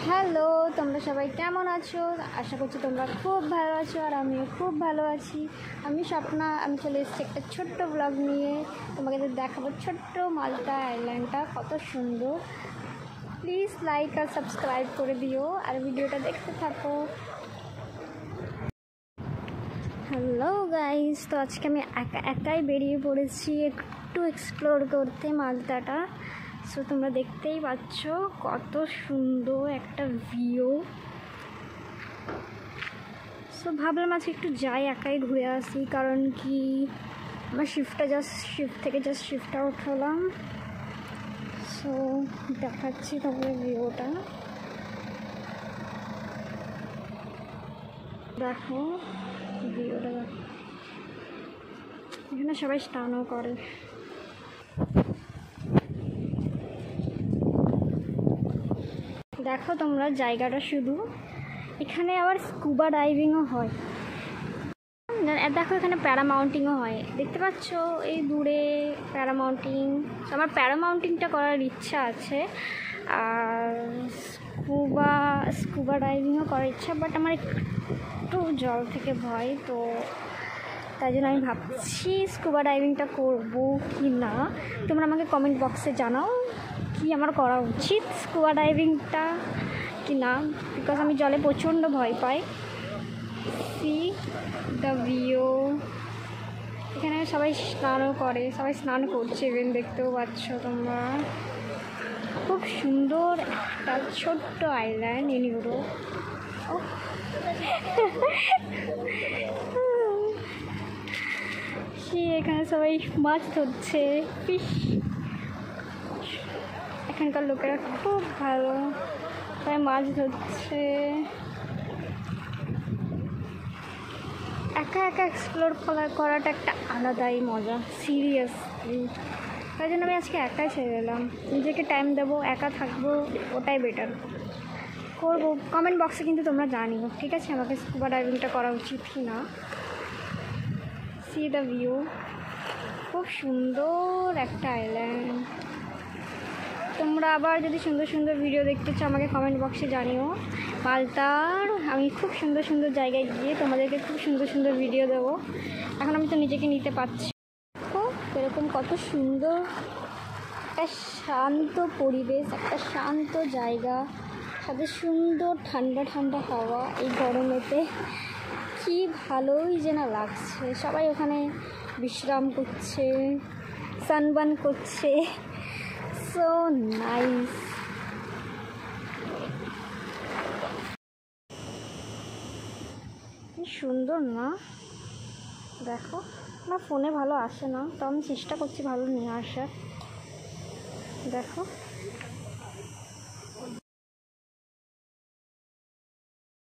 Hello, তোমরা সবাই কেমন আছো? আশা করছি তোমরা খুব ভালো আছো আর আমিও খুব ভালো আছি। আমি স্বপ্না, আমি চলে এসেছি একটা ছোট্ট ব্লগ নিয়ে। তোমাকে দেখাবো ছোট্ট মাল্টা আইল্যান্ডটা কত সুন্দর। প্লিজ লাইক আর সাবস্ক্রাইব করে দিও আর ভিডিওটা দেখতে থাকো। হ্যালো গাইস, তো আজকে আমি একাই বেরিয়ে পড়েছি একটু এক্সপ্লোর করতে মাল্টাটা। সো তোমরা দেখতেই পাচ্ছ কত সুন্দর একটা ভিউ। সো ভাবলাম আজকে একটু যাই, একাই ঘুরে আসি, কারণ কি আমার শিফট থেকে শিফট আউট হলাম। সো দেখাচ্ছি তোমাদের ভিউটা, দেখো ভিউটা দেখো। এখানে সবাই স্নানও করে। দেখো তোমরা জায়গাটা, শুধু এখানে আবার স্কুবা ডাইভিংও হয়। দেখো এখানে প্যারামাউন্টিংও হয়, দেখতে পাচ্ছ এই দূরে প্যারামাউন্টিং। আমার প্যারামাউন্টিংটা করার ইচ্ছা আছে আর স্কুবা ডাইভিংও করার ইচ্ছা, বাট আমার একটু জল থেকে ভয়, তো তাই জন্য আমি ভাবছি স্কুবা ডাইভিংটা করবো কি না। তোমরা আমাকে কমেন্ট বক্সে জানাও কি আমার করা উচিত, স্কুবা ডাইভিংটা কি না, বিকজ আমি জলে প্রচণ্ড ভয় পাই। C the view. এখানে সবাই স্নানও করে, সবাই স্নান করছে, ইভেন দেখতেও পাচ্ছ তোমরা। খুব সুন্দর একটা ছোট্ট আইল্যান্ড ইন ইউরোপ। এখানে সবাই মাছ ধরছে, ফিশ। এখানকার লোকেরা খুব ভালো, সবাই মাছ ধরছে। একা এক্সপ্লোর করাটা একটা আলাদাই মজা, সিরিয়াসলি। তাই জন্য আমি আজকে একাই ছেড়ে এলাম, নিজেকে টাইম দেবো, একা থাকবো, ওটাই বেটার করবো। কমেন্ট বক্সে কিন্তু তোমরা জানিও, ঠিক আছে, আমাকে স্কুবা ডাইভিংটা করা উচিত কি না। সি দ্য ভিউ, খুব সুন্দর একটা আইল্যান্ড। তোমরা আবার যদি সুন্দর সুন্দর ভিডিও দেখতে চাও আমাকে কমেন্ট বক্সে জানিও। মাল্টার আমি খুব সুন্দর জায়গায় গিয়ে তোমাদেরকে খুব সুন্দর ভিডিও দেবো। এখন আমি তো নিজেকে নিতে পারছি। এরকম কত সুন্দর একটা শান্ত পরিবেশ, একটা শান্ত জায়গা, সাথে সুন্দর ঠান্ডা হাওয়া। এই গরমেতে কি ভালোই যেন লাগছে। সবাই ওখানে বিশ্রাম করছে, সানবার্ন করছে। So nice. কি সুন্দর না? দেখো, না ফোনে ভালো আসে না, তো আমি চেষ্টা করছি ভালো নিয়ে আসার। দেখো